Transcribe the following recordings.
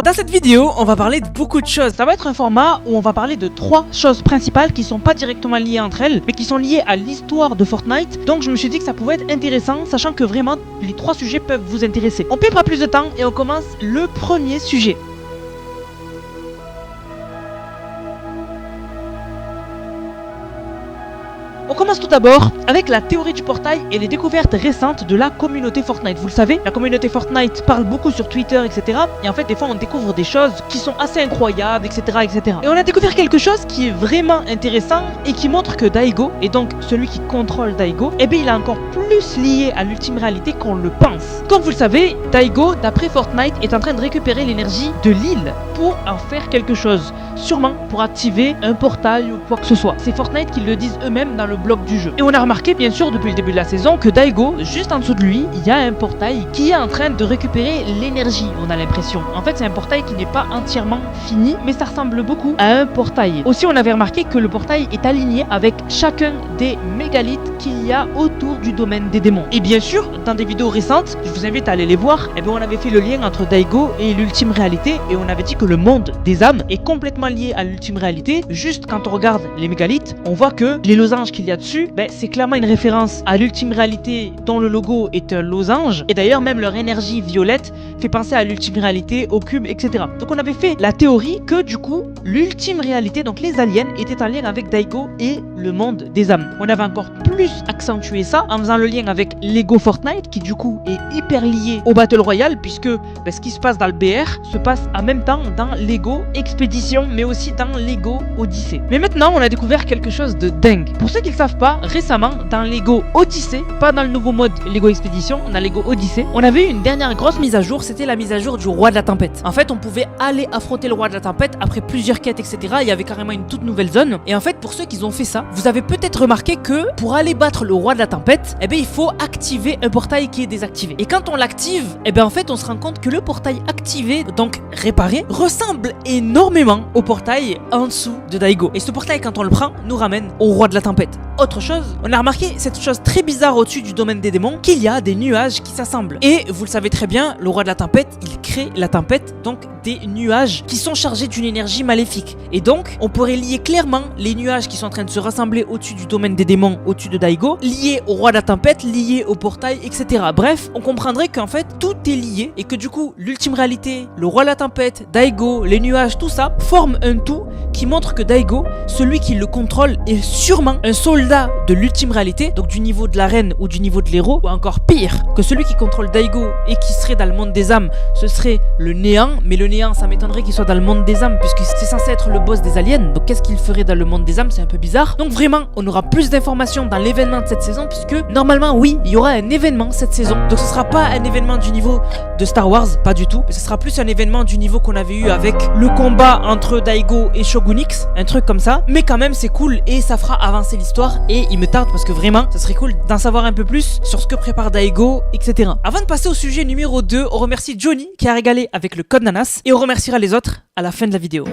Dans cette vidéo, on va parler de beaucoup de choses. Ça va être un format où on va parler de 3 choses principales qui sont pas directement liées entre elles, mais qui sont liées à l'histoire de Fortnite. Donc je me suis dit que ça pouvait être intéressant, sachant que vraiment les 3 sujets peuvent vous intéresser. On perd pas plus de temps et on commence le premier sujet. On commence tout d'abord avec la théorie du portail et les découvertes récentes de la communauté Fortnite. Vous le savez, la communauté Fortnite parle beaucoup sur Twitter, etc. Et en fait, des fois, on découvre des choses qui sont assez incroyables, etc., etc. Et on a découvert quelque chose qui est vraiment intéressant et qui montre que Daigo, et donc celui qui contrôle Daigo, eh bien, il est encore plus lié à l'ultime réalité qu'on le pense. Comme vous le savez, Daigo, d'après Fortnite, est en train de récupérer l'énergie de l'île pour en faire quelque chose. Sûrement pour activer un portail ou quoi que ce soit. C'est Fortnite qui le disent eux-mêmes dans le blog du jeu. Et on a remarqué bien sûr depuis le début de la saison que Daigo, juste en dessous de lui, il y a un portail qui est en train de récupérer l'énergie, on a l'impression. En fait, c'est un portail qui n'est pas entièrement fini, mais ça ressemble beaucoup à un portail. Aussi, on avait remarqué que le portail est aligné avec chacun des mégalithes qu'il y a autour du domaine des démons. Et bien sûr, dans des vidéos récentes, je vous invite à aller les voir, et bien on avait fait le lien entre Daigo et l'ultime réalité, et on avait dit que le monde des âmes est complètement lié à l'ultime réalité. Juste quand on regarde les mégalithes, on voit que les losanges qu'il y a dessus, c'est clairement une référence à l'ultime réalité dont le logo est un losange. Et d'ailleurs, même leur énergie violette fait penser à l'ultime réalité, au cube, etc. Donc on avait fait la théorie que du coup, l'ultime réalité, donc les aliens, étaient en lien avec Daigo et le monde des âmes. On avait encore plus accentué ça en faisant le lien avec Lego Fortnite, qui du coup est hyper lié au Battle Royale, puisque ce qui se passe dans le BR se passe en même temps dans Lego Expédition, mais aussi dans Lego Odyssey. Mais maintenant, on a découvert quelque chose de dingue. Pour ceux qui ne le savent pas, récemment, dans Lego Odyssey, pas dans le nouveau mode Lego Expédition, dans Lego Odyssey, on avait eu une dernière grosse mise à jour, c'était la mise à jour du Roi de la Tempête. En fait, on pouvait aller affronter le Roi de la Tempête après plusieurs quêtes, etc. Il y avait carrément une toute nouvelle zone. Et en fait, pour ceux qui ont fait ça, vous avez peut-être remarqué que pour aller battre le Roi de la Tempête, il faut activer un portail qui est désactivé. Et quand on l'active, en fait, on se rend compte que le portail activé, donc réparé, ressemble énormément au portail en dessous de Daigo. Et ce portail, quand on le prend, nous ramène au Roi de la Tempête. Autre chose, on a remarqué cette chose très bizarre au-dessus du domaine des démons, qu'il y a des nuages qui s'assemblent. Et vous le savez très bien, le Roi de la Tempête, il crée la tempête, donc des nuages qui sont chargés d'une énergie maléfique. Et donc, on pourrait lier clairement les nuages qui sont en train de se rassembler au-dessus du domaine des démons, au-dessus de Daigo, liés au Roi de la Tempête, liés au portail, etc. Bref, on comprendrait qu'en fait, tout est lié et que du coup, l'ultime réalité, le Roi de la Tempête, Daigo, les nuages, tout ça, forment un tout qui montre que Daigo, celui qui le contrôle, est sûrement un soldat de l'ultime réalité, donc du niveau de la reine ou du niveau de l'héros, ou encore pire, que celui qui contrôle Daigo et qui serait dans le monde des âmes, ce serait le néant, mais le néant, ça m'étonnerait qu'il soit dans le monde des âmes, puisque c'est censé être le boss des aliens, donc qu'est-ce qu'il ferait dans le monde des âmes, c'est un peu bizarre. Donc vraiment, on aura plus d'informations dans l'événement de cette saison, puisque normalement, oui, il y aura un événement cette saison, donc ce sera pas un événement du niveau de Star Wars, pas du tout, mais ce sera plus un événement du niveau qu'on avait eu avec le combat entre Daigo et Shogunix, un truc comme ça, mais quand même c'est cool et ça fera avancer l'histoire et il me tarde parce que vraiment ça serait cool d'en savoir un peu plus sur ce que prépare Daigo, etc. Avant de passer au sujet numéro 2, on remercie Johnny qui a régalé avec le code Nanas et on remerciera les autres à la fin de la vidéo.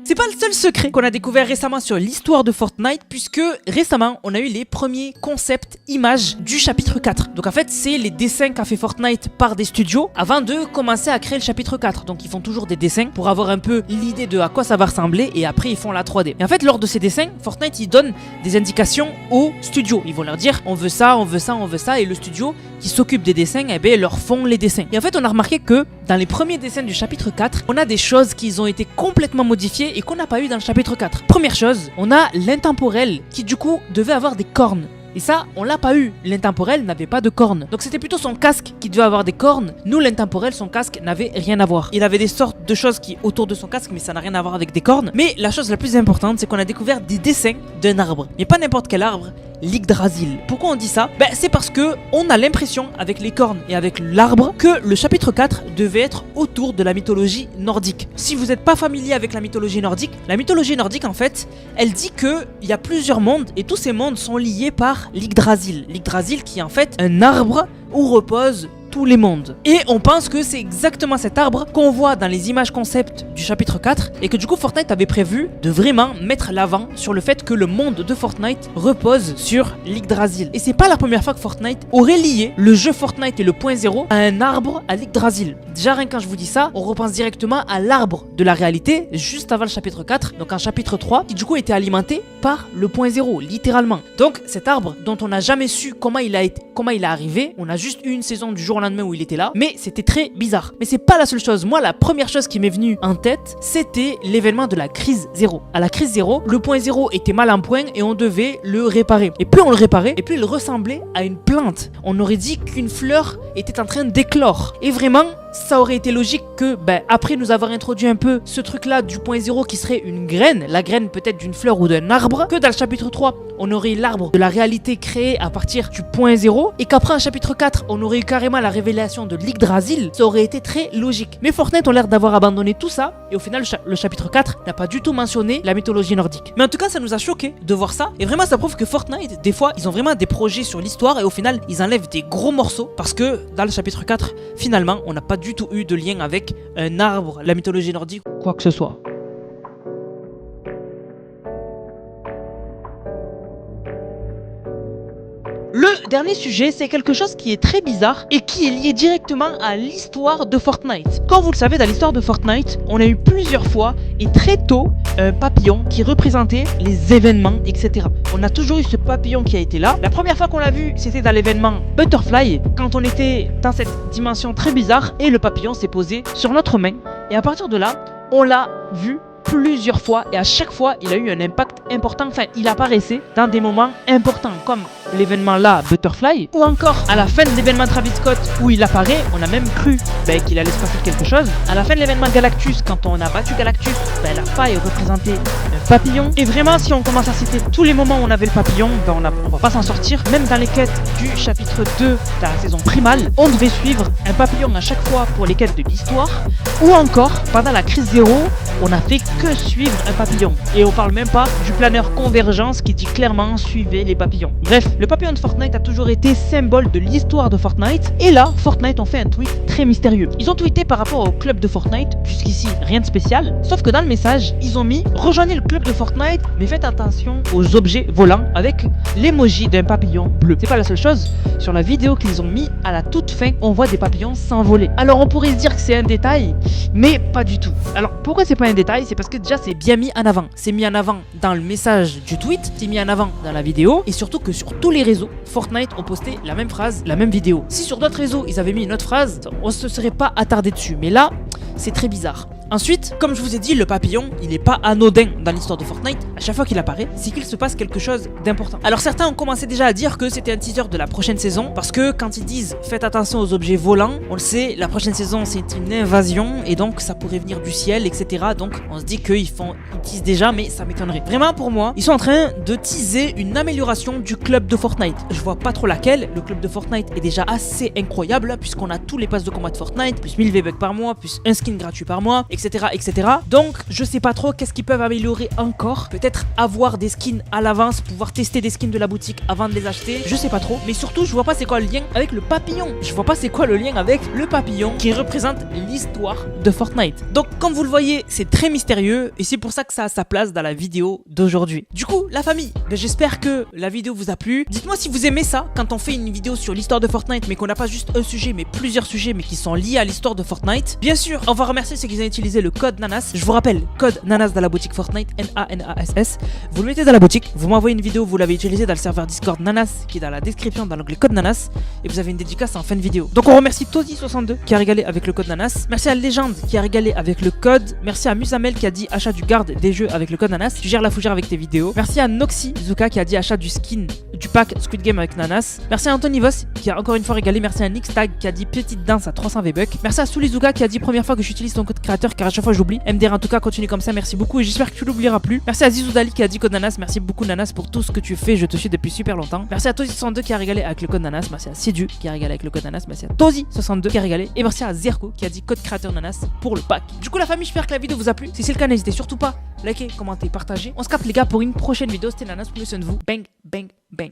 C'est pas le seul secret qu'on a découvert récemment sur l'histoire de Fortnite, puisque récemment on a eu les premiers concepts images du chapitre 4. Donc en fait c'est les dessins qu'a fait Fortnite par des studios avant de commencer à créer le chapitre 4. Donc ils font toujours des dessins pour avoir un peu l'idée de à quoi ça va ressembler et après ils font la 3D. Et en fait lors de ces dessins, Fortnite ils donnent des indications aux studios. Ils vont leur dire on veut ça, on veut ça, on veut ça, et le studio qui s'occupe des dessins, leur font les dessins. Et en fait on a remarqué que dans les premiers dessins du chapitre 4, on a des choses qui ont été complètement modifiées et qu'on n'a pas eu dans le chapitre 4. Première chose, on a l'intemporel qui du coup devait avoir des cornes. Et ça, on l'a pas eu. L'intemporel n'avait pas de cornes. Donc c'était plutôt son casque qui devait avoir des cornes. Nous, l'intemporel, son casque n'avait rien à voir. Il avait des sortes de choses qui autour de son casque, mais ça n'a rien à voir avec des cornes. Mais la chose la plus importante, c'est qu'on a découvert des dessins d'un arbre. Mais pas n'importe quel arbre. l'Yggdrasil. Pourquoi on dit ça? C'est parce que on a l'impression, avec les cornes et avec l'arbre, que le chapitre 4 devait être autour de la mythologie nordique. Si vous n'êtes pas familier avec la mythologie nordique en fait, elle dit qu'il y a plusieurs mondes et tous ces mondes sont liés par l'Yggdrasil. L'Yggdrasil qui est en fait un arbre où repose tous les mondes. Et on pense que c'est exactement cet arbre qu'on voit dans les images concept du chapitre 4 et que du coup Fortnite avait prévu de vraiment mettre l'avant sur le fait que le monde de Fortnite repose sur l'Yggdrasil. Et c'est pas la première fois que Fortnite aurait lié le jeu Fortnite et le point zéro à un arbre à l'Yggdrasil. Déjà rien quand je vous dis ça, on repense directement à l'arbre de la réalité juste avant le chapitre 4, donc un chapitre 3 qui du coup était alimenté par le point zéro, littéralement. Donc cet arbre dont on n'a jamais su comment il est arrivé, on a juste eu une saison du jour au lendemain où il était là, mais c'était très bizarre. Mais c'est pas la seule chose. Moi, la première chose qui m'est venue en tête, c'était l'événement de la crise 0. À la crise 0, le point 0 était mal en point et on devait le réparer. Et plus on le réparait, et plus il ressemblait à une plante. On aurait dit qu'une fleur était en train d'éclore. Et vraiment, ça aurait été logique que, après nous avoir introduit un peu ce truc-là du point 0 qui serait une graine, la graine peut-être d'une fleur ou d'un arbre, que dans le chapitre 3, on aurait l'arbre de la réalité créé à partir du point 0, et qu'après en chapitre 4, on aurait eu carrément la révélation de l'Yggdrasil, ça aurait été très logique. Mais Fortnite ont l'air d'avoir abandonné tout ça, et au final, le chapitre 4 n'a pas du tout mentionné la mythologie nordique. Mais en tout cas, ça nous a choqué de voir ça, et vraiment ça prouve que Fortnite, des fois, ils ont vraiment des projets sur l'histoire, et au final, ils enlèvent des gros morceaux, parce que dans le chapitre 4, finalement, on n'a pas du tout eu de lien avec un arbre, la mythologie nordique, quoi que ce soit. Le dernier sujet, c'est quelque chose qui est très bizarre et qui est lié directement à l'histoire de Fortnite. Comme vous le savez, dans l'histoire de Fortnite, on a eu plusieurs fois et très tôt un papillon qui représentait les événements, etc. On a toujours eu ce papillon qui a été là. La première fois qu'on l'a vu, c'était dans l'événement Butterfly, quand on était dans cette dimension très bizarre et le papillon s'est posé sur notre main. Et à partir de là, on l'a vu plusieurs fois et à chaque fois, il a eu un impact important. Enfin, il apparaissait dans des moments importants comme l'événement là, Butterfly, ou encore à la fin de l'événement Travis Scott où il apparaît, on a même cru qu'il allait se passer quelque chose. À la fin de l'événement Galactus, quand on a battu Galactus, la faille représentait un papillon. Et vraiment, si on commence à citer tous les moments où on avait le papillon, on va pas s'en sortir. Même dans les quêtes du chapitre 2 de la saison primale, on devait suivre un papillon à chaque fois pour les quêtes de l'histoire. Ou encore, pendant la crise 0, on a fait que suivre un papillon. Et on parle même pas du planeur Convergence qui dit clairement suivez les papillons. Bref, le papillon de Fortnite a toujours été symbole de l'histoire de Fortnite. Et là, Fortnite ont fait un tweet très mystérieux. Ils ont tweeté par rapport au club de Fortnite, jusqu'ici rien de spécial. Sauf que dans le message, ils ont mis rejoignez le club de Fortnite, mais faites attention aux objets volants avec l'emoji d'un papillon bleu. C'est pas la seule chose. Sur la vidéo qu'ils ont mis, à la toute fin, on voit des papillons s'envoler. Alors on pourrait se dire que c'est un détail, mais pas du tout. Alors pourquoi c'est pas un détail? C'est parce que déjà c'est bien mis en avant. C'est mis en avant dans le message du tweet, c'est mis en avant dans la vidéo, et surtout que sur tous les réseaux, Fortnite ont posté la même phrase, la même vidéo. Si sur d'autres réseaux ils avaient mis une autre phrase, on se serait pas attardé dessus. Mais là, c'est très bizarre. Ensuite, comme je vous ai dit, le papillon, il n'est pas anodin dans l'histoire de Fortnite. À chaque fois qu'il apparaît, c'est qu'il se passe quelque chose d'important. Alors certains ont commencé déjà à dire que c'était un teaser de la prochaine saison, parce que quand ils disent faites attention aux objets volants, on le sait, la prochaine saison c'est une invasion et donc ça pourrait venir du ciel, etc. Donc on se dit qu'ils teasent déjà, mais ça m'étonnerait. Vraiment pour moi, ils sont en train de teaser une amélioration du club de Fortnite. Je vois pas trop laquelle. Le club de Fortnite est déjà assez incroyable puisqu'on a tous les passes de combat de Fortnite, plus 1000 V-Bucks par mois, plus un skin gratuit par mois, etc. Donc je sais pas trop qu'est-ce qu'ils peuvent améliorer encore. Peut-être avoir des skins à l'avance, pouvoir tester des skins de la boutique avant de les acheter. Je sais pas trop. Mais surtout je vois pas c'est quoi le lien avec le papillon. Je vois pas c'est quoi le lien avec le papillon qui représente l'histoire de Fortnite. Donc comme vous le voyez, c'est très mystérieux et c'est pour ça que ça a sa place dans la vidéo d'aujourd'hui. Du coup la famille, j'espère que la vidéo vous a plu. Dites-moi si vous aimez ça quand on fait une vidéo sur l'histoire de Fortnite mais qu'on n'a pas juste un sujet mais plusieurs sujets mais qui sont liés à l'histoire de Fortnite. Bien sûr, on va remercier ceux qui ont utilisé le code Nanas. Je vous rappelle, code Nanas dans la boutique Fortnite, N-A-N-A-S-S. Vous le mettez dans la boutique, vous m'envoyez une vidéo, vous l'avez utilisé dans le serveur Discord Nanas qui est dans la description dans l'onglet code Nanas et vous avez une dédicace en fin de vidéo. Donc on remercie Tozy62 qui a régalé avec le code Nanas. Merci à Légende qui a régalé avec le code. Merci à Musamel qui a dit achat du garde des jeux avec le code Nanas. Tu gères la fougère avec tes vidéos. Merci à Noxy Zuka qui a dit achat du skin du pack Squid Game avec Nanas. Merci à Anthony Voss qui a encore une fois régalé. Merci à Nixtag qui a dit petite danse à 300 V-Bucks. Merci à Sulizuka qui a dit première fois que j'utilise ton code créateur car à chaque fois j'oublie. MDR en tout cas continue comme ça, merci beaucoup et j'espère que tu l'oublieras plus. Merci à Zizoudali qui a dit code Nanas, merci beaucoup Nanas pour tout ce que tu fais, je te suis depuis super longtemps. Merci à Tozy62 qui a régalé avec le code Nanas, merci à Sidu qui a régalé avec le code Nanas, merci à Tozy62 qui a régalé et merci à Zerko qui a dit code créateur Nanas pour le pack. Du coup la famille, j'espère que la vidéo vous a plu. Si c'est le cas, n'hésitez surtout pas à liker, commenter, partager. On se capte les gars pour une prochaine vidéo. C'était Nanas, prenez soin de vous. Bang, bang, bang.